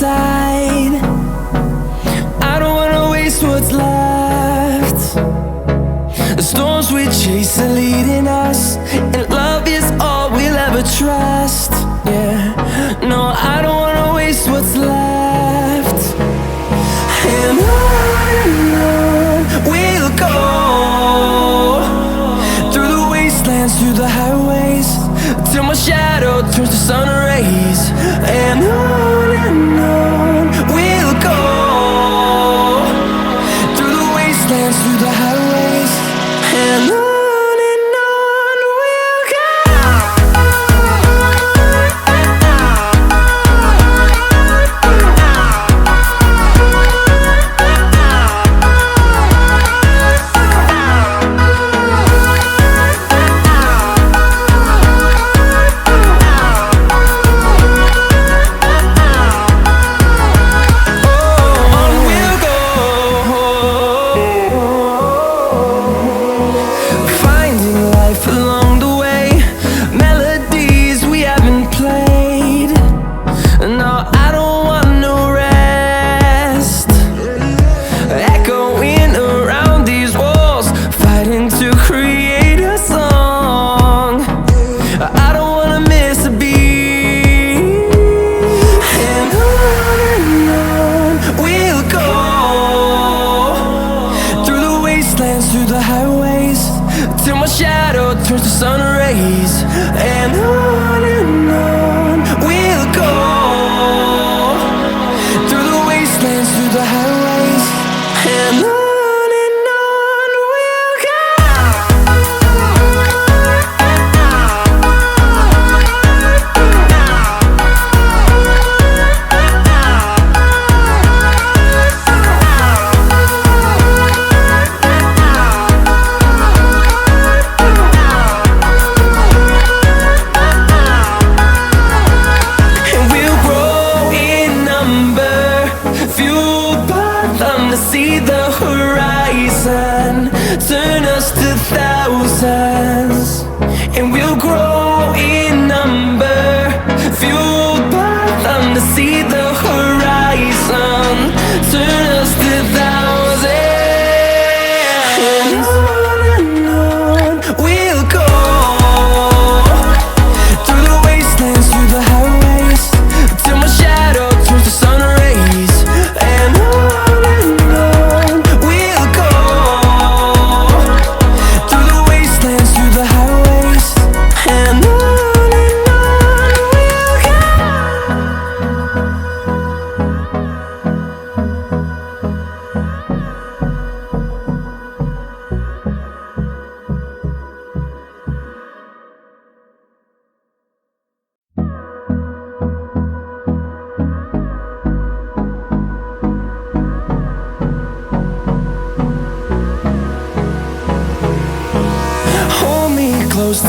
side. I don't wanna waste what's left. The storms we chase are leading us, and love is all we'll ever trust. Yeah, no, I don't wanna waste what's left. And on we'll go, through the wastelands, through the highways, till my shadow turns to sun rays. And on we'll go, through the wastelands, through the highways, and on.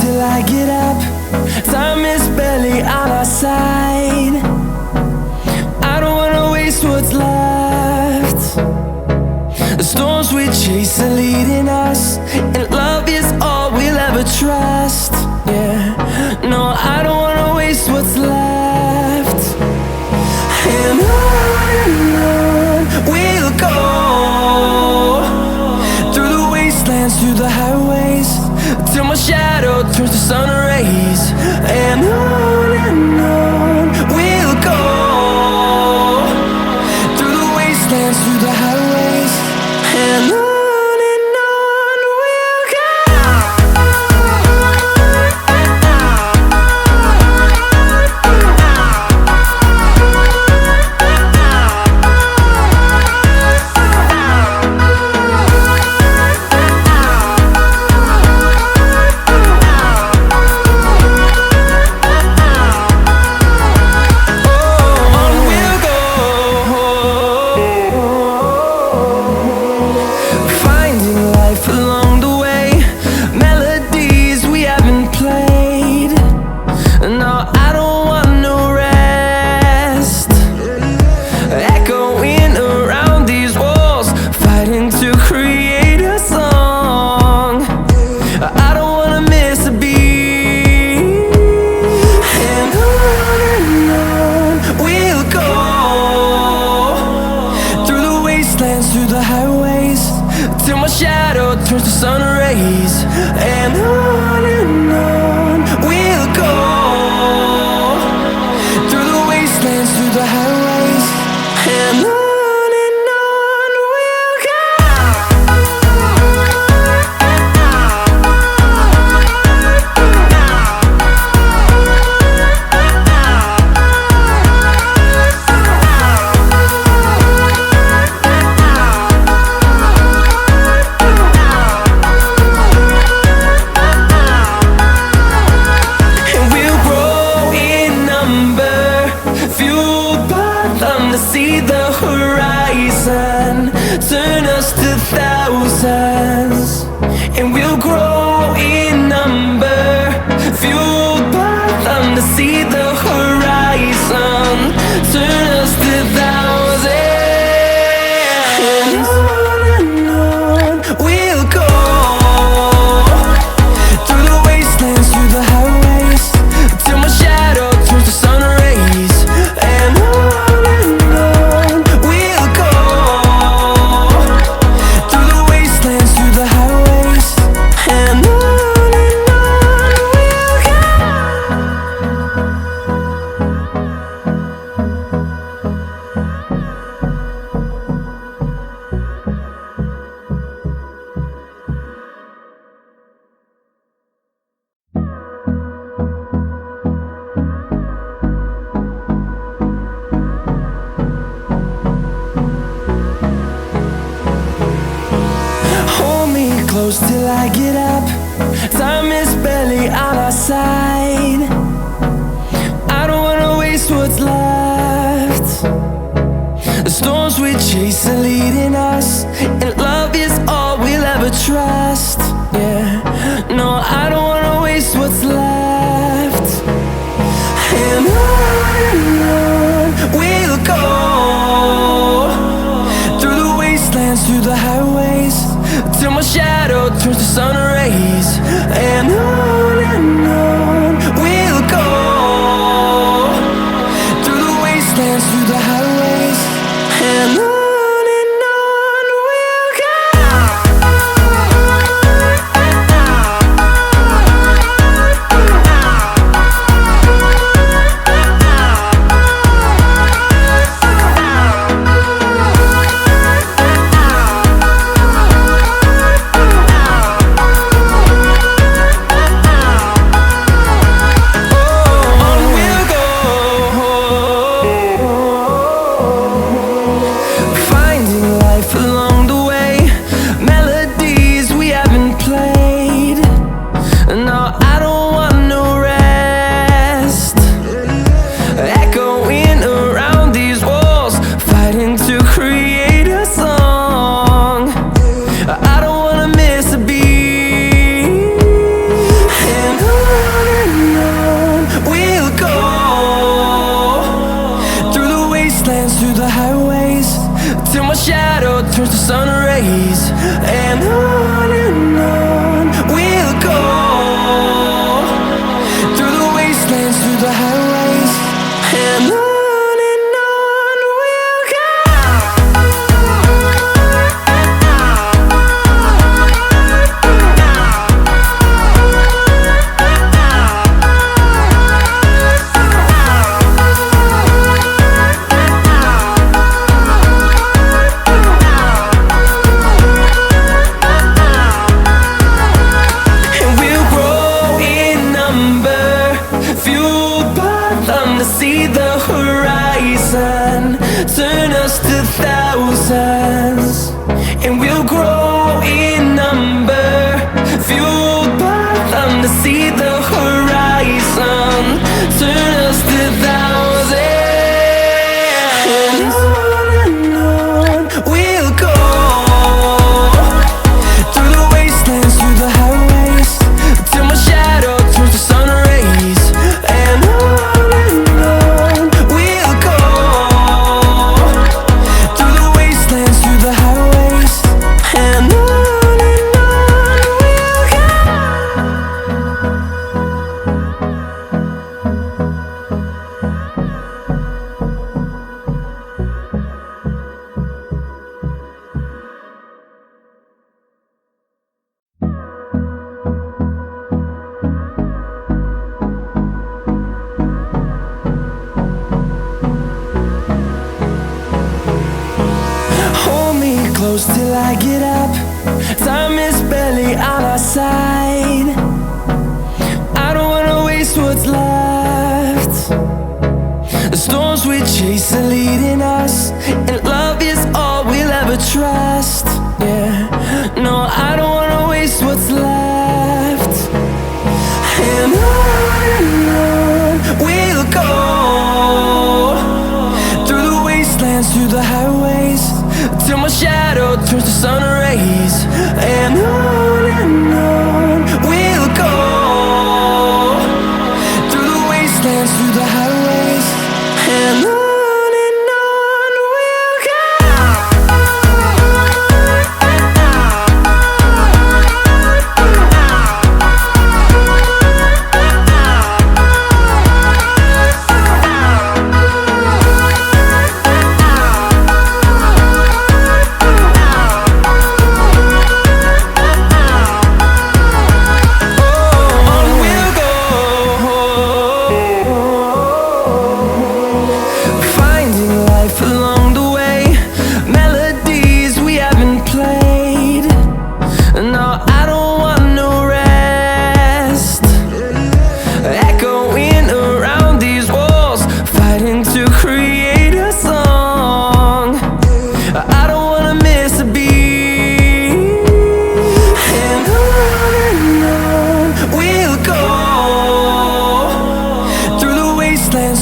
Till I get up, time is barely on our side. I don't wanna waste what's left. The storms we chase are leading us, and love is all we'll ever trust. Yeah, no, I don't wanna waste what's left. And on we'll go, through the wastelands, through the highways, till my shadow turns to sun rays. And on we'll go, through the wastelands, through the highways, and on. till my shadow turns to sun rays. And on we'll go, through the wastelands, through the highways, and on. Turn us to thousands, and we'll grow in number, fueled by them to see the horizon. Turn us to thousands, and on we'll go, through the wastelands, through the highways, till my shadow turns to sun rays. And on we'll go, through the wastelands, through the highways, and on we'll go. Hold me close till I get up. Time is barely on our side. I don't wanna waste what's left. The storms we chase are leading us, and love is all we'll ever trust. Yeah, no, I don't wanna waste what's left. And on we'll go, through the wastelands, through the highways, till my shadow turns to sun rays. And on we'll go, through the wastelands, through the highways, and on we'll go. close till I get up. Time is barely on our side. I don't wanna waste what's left. The storms we chase are leading us, and love is all we'll ever trust. Yeah, no, I don't wanna waste what's left. And on we'll go, through the wastelands, through the highways, till my shadow turns to sun rays. And on we'll go, through the wastelands, through the highways, and on we'll go.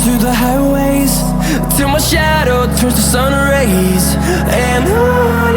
Through the highways, till my shadow turns to sun rays. And on